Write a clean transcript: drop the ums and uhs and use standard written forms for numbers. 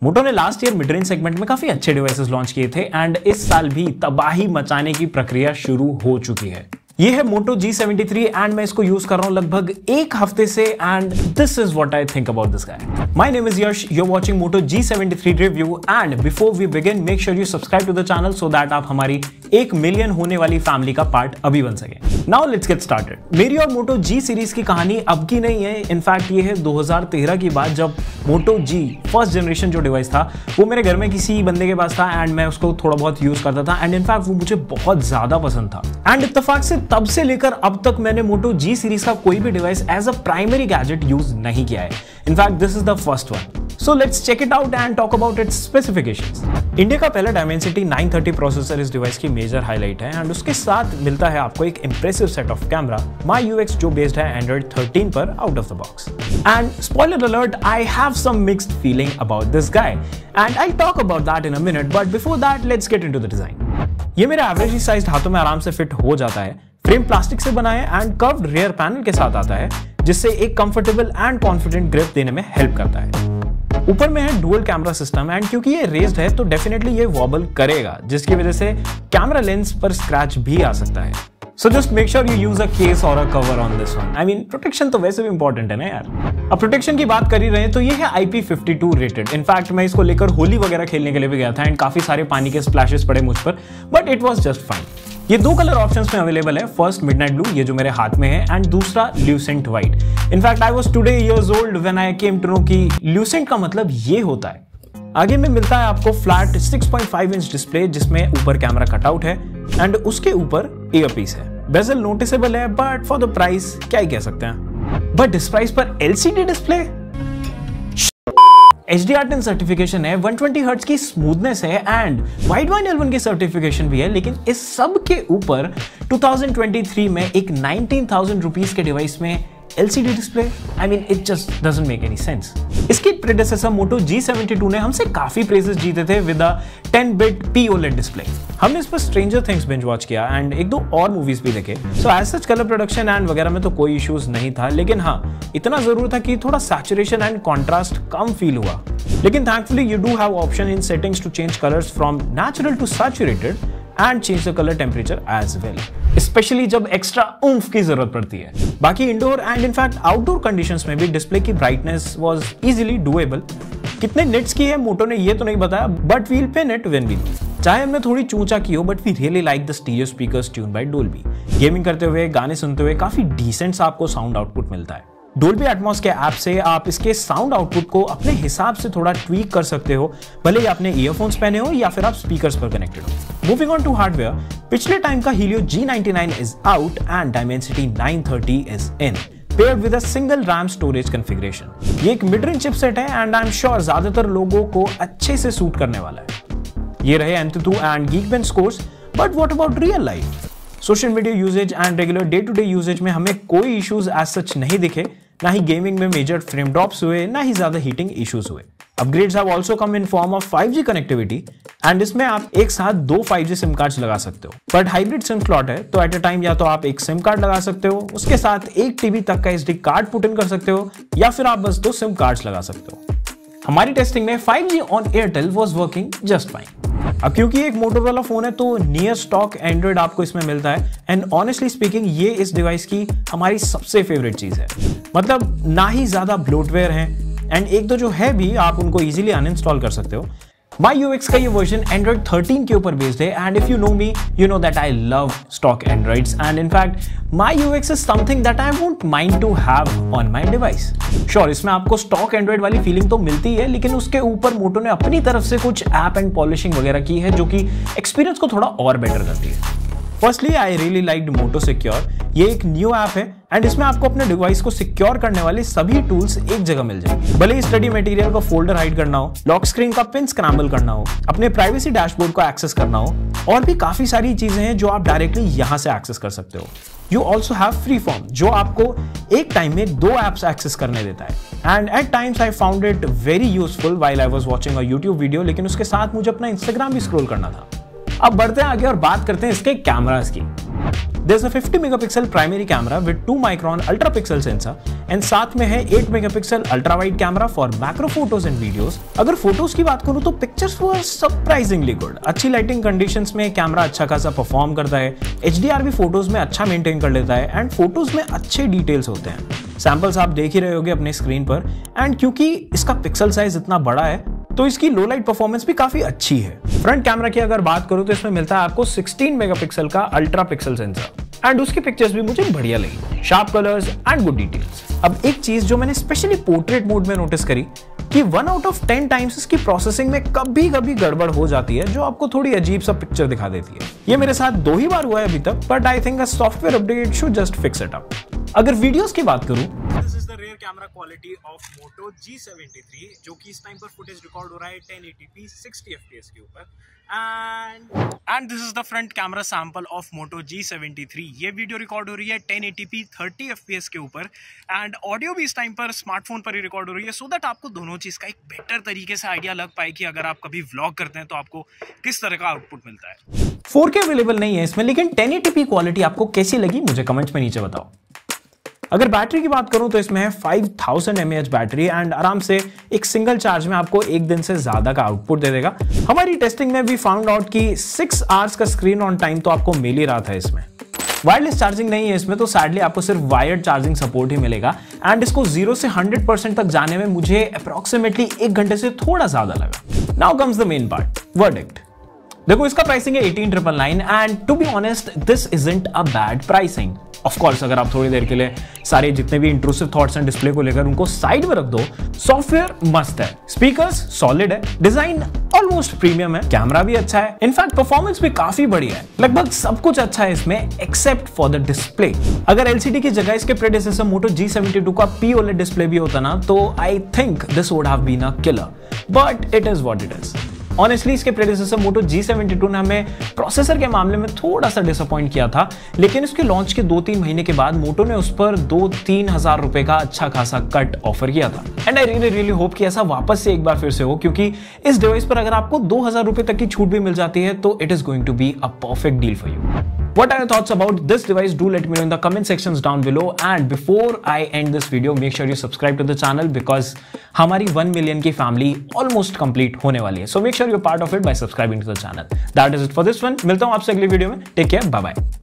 मोटो ने last year mid range segment में काफी अच्छे डिवाइसेस लॉन्च किए थे एंड इस साल भी तबाही मचाने की प्रक्रिया शुरू हो चुकी है। ये है मोटो G73 एंड मैं इसको यूज कर रहा हूं लगभग एक हफ्ते से and this is what I think about this guy. My name is Yash, you are watching Moto G73 review and before we begin make sure you subscribe to the channel so that आप हमारी 1 million होने वाली family का part अभी बन सके। Now let's get started. मेरी और मोटो G सीरीज की कहानी अब की नहीं है, इनफैक्ट ये है 2013 की बात, जब मोटो G फर्स्ट जनरेशन जो डिवाइस था वो मेरे घर में किसी बंदे के पास था एंड मैं उसको थोड़ा बहुत यूज करता था एंड इनफैक्ट वो मुझे बहुत ज्यादा पसंद था एंड इत्तेफाक से तब से लेकर अब तक मैंने मोटो G सीरीज का कोई भी device as a primary gadget use नहीं किया है। In fact this is the first one. So let's check it out and talk about its specifications. India का पहला Dimensity 930 प्रोसेसर इस डिवाइस की मेजर हाईलाइट है एंड उसके साथ मिलता है आपको एक impressive set of camera MyUX जो बेस्ड है Android 13 पर out of the box. And spoiler alert, I have some mixed feeling about this guy and I talk about that in a minute, but before that let's get into the design. ये मेरे average sized हाथों में आराम से fit हो जाता है। Frame plastic से बना है एंड कर्व्ड रियर पैनल के साथ आता है जिससे एक कंफर्टेबल एंड कॉन्फिडेंट ग्रिप देने में हेल्प करता है। ऊपर में है डुअल कैमरा सिस्टम एंड क्योंकि ये रेज्ड है तो डेफिनेटली ये वॉबल करेगा जिसकी वजह से कैमरा लेंस पर स्क्रैच भी आ सकता है। So just make sure you use a case or a cover on this one. I mean protection तो वैसे भी इंपॉर्टेंट है ना यार। अब प्रोटेक्शन की बात कर ही रहे हैं तो ये है IP52 रेटेड। इनफैक्ट मैं इसको लेकर होली वगैरह खेलने के लिए भी गया था एंड काफी सारे पानी के स्प्लैशेस पड़े मुझ पर, but it was just fine. ये 2 कलर ऑप्शंस में अवेलेबल है, फर्स्ट मिडनाइट ब्लू ये जो मेरे हाथ में है एंड दूसरा lucent white. In fact I was today years old when I came to know कि ल्यूसेंट का मतलब ये होता है। आगे में मिलता है आपको फ्लैट 6.5 इंच डिस्प्ले जिसमें ऊपर कैमरा कटआउट है एंड उसके ऊपर ईयरपीस है। बेजल नोटिसेबल है बट फॉर द प्राइस क्या ही कह सकते हैं। बट इस प्राइस पर LCD डिस्प्ले, HDR10 सर्टिफिकेशन है, 120 हर्ट्ज की स्मूथनेस है एंड वाइड वाइन L1 की सर्टिफिकेशन भी है, लेकिन इस सब के ऊपर 2023 में एक 19,000 रुपीस के डिवाइस में LCD display, I mean it just doesn't make any sense. इसके प्रेडेसेसर मोटो G72 ने हमसे काफी प्रेजेस जीते थे with a 10-bit POLED display. हमने इस पर स्ट्रेंजर थिंग्स बिंज वॉच किया एंड 1-2 और मूवीज भी देखे। So as such colour production and वगैरह में तो कोई इश्यूज नहीं था, लेकिन हाँ इतना जरूर था कि थोड़ा सैचुरेशन एंड कॉन्ट्रास्ट कम फील हुआ। लेकिन thankfully you do have option in settings to change colours from natural to saturated and change the colour temperature as well, especially जब एक्स्ट्रा ऊम्फ की जरूरत पड़ती है। बाकी indoor and in fact outdoor conditions में भी डिस्प्ले की ब्राइटनेस वाज इजीली डूएबल। कितने निट्स की है मोटो ने ये तो नहीं बताया, but we'll pin it when we know. चाहे हमने थोड़ी चूचा की हो, but we really like the stereo speakers tune by Dolby. Gaming करते हुए, गाने सुनते हुए काफी डिसेंट सा आपको साउंड आउटपुट मिलता है। डोल्बी एटमॉस के ऐप से आप इसके साउंड आउटपुट को अपने हिसाब से थोड़ा ट्वीक कर सकते हो, भले ही आपने ईयरफोन्स पहने हो या फिर आप स्पीकर्स पर कनेक्टेड हो। मूविंग ऑन टू हार्डवेयर, पिछले टाइम का Helio G99 is out and Dimensity 930 is in, paired with a single RAM storage configuration. ये एक मिड रेंज चिपसेट है एंड आई एम श्योर ज्यादातर लोगों को अच्छे से सूट करने वाला है। ये रहे Antutu and Geekbench scores, but what about real life? Social media usages and regular day to day usages में हमें कोई इश्यूज एज सच नहीं दिखे, ना ही गेमिंग में मेजर फ्रेम ड्रॉप्स हुए, ना ही ज्यादा हीटिंग इश्यूज हुए। Upgrades have also come in form of 5G connectivity and इसमें आप एक साथ 2 5G सिम कार्ड्स लगा सकते हो। बट हाइब्रिड सिम स्लॉट है तो एट अ टाइम या तो आप एक सिम कार्ड लगा सकते हो, उसके साथ 1 TB तक का SD कार्ड पुट इन कर सकते हो, या फिर आप बस 2 सिम कार्ड्स लगा सकते हो। हमारी टेस्टिंग में 5G on Airtel was working just fine. अब क्योंकि एक मोटोरोला फोन है तो नियर स्टॉक एंड्रॉइड आपको इसमें मिलता है एंड ऑनेस्टली स्पीकिंग ये इस डिवाइस की हमारी सबसे फेवरेट चीज है। मतलब ना ही ज्यादा ब्लोटवेयर है एंड एक दो जो है भी आप उनको इजीली अनइंस्टॉल कर सकते हो। MyUX का ये वर्जन Android 13 के ऊपर बेस्ड है and if you know me you know that I love stock androids and in fact MyUX is something that I won't mind to have on my device. Sure इसमें आपको stock Android वाली feeling तो मिलती है, लेकिन उसके ऊपर मोटो ने अपनी तरफ से कुछ ऐप एंड पॉलिशिंग वगैरह की है जो कि एक्सपीरियंस को थोड़ा और बेटर करती है। Firstly I really liked Moto Secure. ये एक न्यू ऐप है एंड इसमें आपको अपने डिवाइस को सिक्योर करने वाले सभी टूल्स एक जगह मिल जाएंगे। भले ही स्टडी मटेरियल का फोल्डर हाइड करना हो, लॉक स्क्रीन का पिन स्क्रैम्बल करना हो, अपने प्राइवेसी डैशबोर्ड को एक्सेस करना हो, और भी काफी सारी चीजें हैं जो आप डायरेक्टली यहां से एक्सेस कर सकते हो। यू ऑल्सो हैव फ्रीफॉर्म जो आपको एक टाइम में 2 ऐप्स एक्सेस करने देता है and at times I found it very useful while I was watching a YouTube video, लेकिन उसके साथ मुझे अपना इंस्टाग्राम भी स्क्रॉल करना था। अब बढ़ते हैं आगे और बात करते हैं इसके कैमरास की। There's a 50 megapixel primary camera with 2 micron ultra pixel sensor and साथ में है 8 megapixel ultra wide camera for macro photos and videos. अगर फोटोज की बात करूं तो पिक्चर्स वर सरप्राइजिंगली गुड। अच्छी लाइटिंग कंडीशंस में कैमरा अच्छा खासा परफॉर्म करता है, HDR भी फोटोज में अच्छा मेंटेन कर लेता है एंड फोटोज में अच्छे डिटेल्स होते हैं। सैंपल्स आप देख ही रहे होंगे अपने स्क्रीन पर एंड क्योंकि इसका पिक्सल साइज इतना बड़ा है तो इसकी लो लाइट परफॉर्मेंस भी काफी अच्छी है। फ्रंट कैमरा की अगर बात करूं तो इसमें मिलता है आपको 16 मेगापिक्सल का अल्ट्रा पिक्सल सेंसर एंड उसकी पिक्चर्स भी मुझे बढ़िया लगी, sharp colours and good details. अब एक चीज जो मैंने स्पेशली पोर्ट्रेट मोड में नोटिस करी कि 1 आउट ऑफ 10 टाइम्स इसकी प्रोसेसिंग में कभी कभी गड़बड़ हो जाती है जो आपको थोड़ी अजीब सा पिक्चर दिखा देती है। ये मेरे साथ 2 ही बार हुआ है अभी तक, but I think a software update should just fix it up. अगर वीडियोस की बात करूं, this is the rare camera quality of Moto G73 जो कि इस टाइम पर फुटेज रिकॉर्ड हो रहा है 1080p 60 fps के ऊपर and this is the front camera sample of Moto G73। ये वीडियो रिकॉर्ड हो रही है 1080p 30 fps के ऊपर एंड ऑडियो भी इस टाइम पर स्मार्टफोन पर ही रिकॉर्ड हो रही है सो दैट आपको दोनों चीज का एक बेटर तरीके से आइडिया लग पाए कि अगर आप कभी व्लॉग करते हैं तो आपको किस तरह का आउटपुट मिलता है। 4K अवेलेबल नहीं है इसमें, लेकिन 1080p क्वालिटी आपको कैसी लगी मुझे कमेंट्स में नीचे बताओ। अगर बैटरी की बात करूं तो इसमें है 5000 mAh बैटरी एंड आराम से एक सिंगल चार्ज में आपको 1 दिन से ज्यादा का आउटपुट दे देगा। हमारी टेस्टिंग में भी फाउंड आउट कि 6 आवर्स का स्क्रीन ऑन टाइम तो आपको मिल ही रहा था इसमें। वायरलेस चार्जिंग नहीं है इसमें, तो सैडली आपको सिर्फ वायर्ड चार्जिंग सपोर्ट ही मिलेगा एंड इसको 0 से 100% तक जाने में मुझे अप्रोक्सीमेटली 1 घंटे से थोड़ा ज्यादा लगा। Now comes the main part, verdict. देखो इसका प्राइसिंग है 18,999 and to be honest this isn't a bad pricing. Of course अगर आप थोड़ी देर के लिए सारे जितने भी इंट्रूसिव थॉट्स एंड डिस्प्ले को लेकर उनको साइड में रख दो, सॉफ्टवेयर मस्त है, स्पीकर्स सॉलिड है, डिजाइन ऑलमोस्ट प्रीमियम है, कैमरा भी अच्छा है, इनफैक्ट परफॉर्मेंस भी काफी बढ़िया है। लगभग सब कुछ अच्छा है इसमें एक्सेप्ट फॉर द डिस्प्ले। अगर एलसीडी की जगह इसके प्रेडेसेसर Moto G72 का POLED डिस्प्ले भी होता ना तो I think this would have been a killer, but it is what it is. Honestly इसके प्रेडेसेसर Moto G72 ने हमें प्रोसेसर के मामले में थोड़ा सा डिसअपॉइंट किया था, लेकिन इसके लॉन्च के 2-3 महीने के बाद मोटो ने उस पर 2-3 हजार रुपए का अच्छा खासा कट ऑफर किया था एंड आई रियली होप कि ऐसा वापस से एक बार फिर से हो, क्योंकि इस डिवाइस पर अगर आपको 2000 रुपए तक की छूट भी मिल जाती है तो it is going to be a perfect deal for you. What are your thoughts about this device? Do let me know in the comment sections down below. And before I end this video, make sure you subscribe to the channel because हमारी 1 million की family almost complete होने वाली है. So make sure you're part of it by subscribing to the channel. That is it for this one. मिलता हूँ आपसे अगली video में. Take care. Bye bye.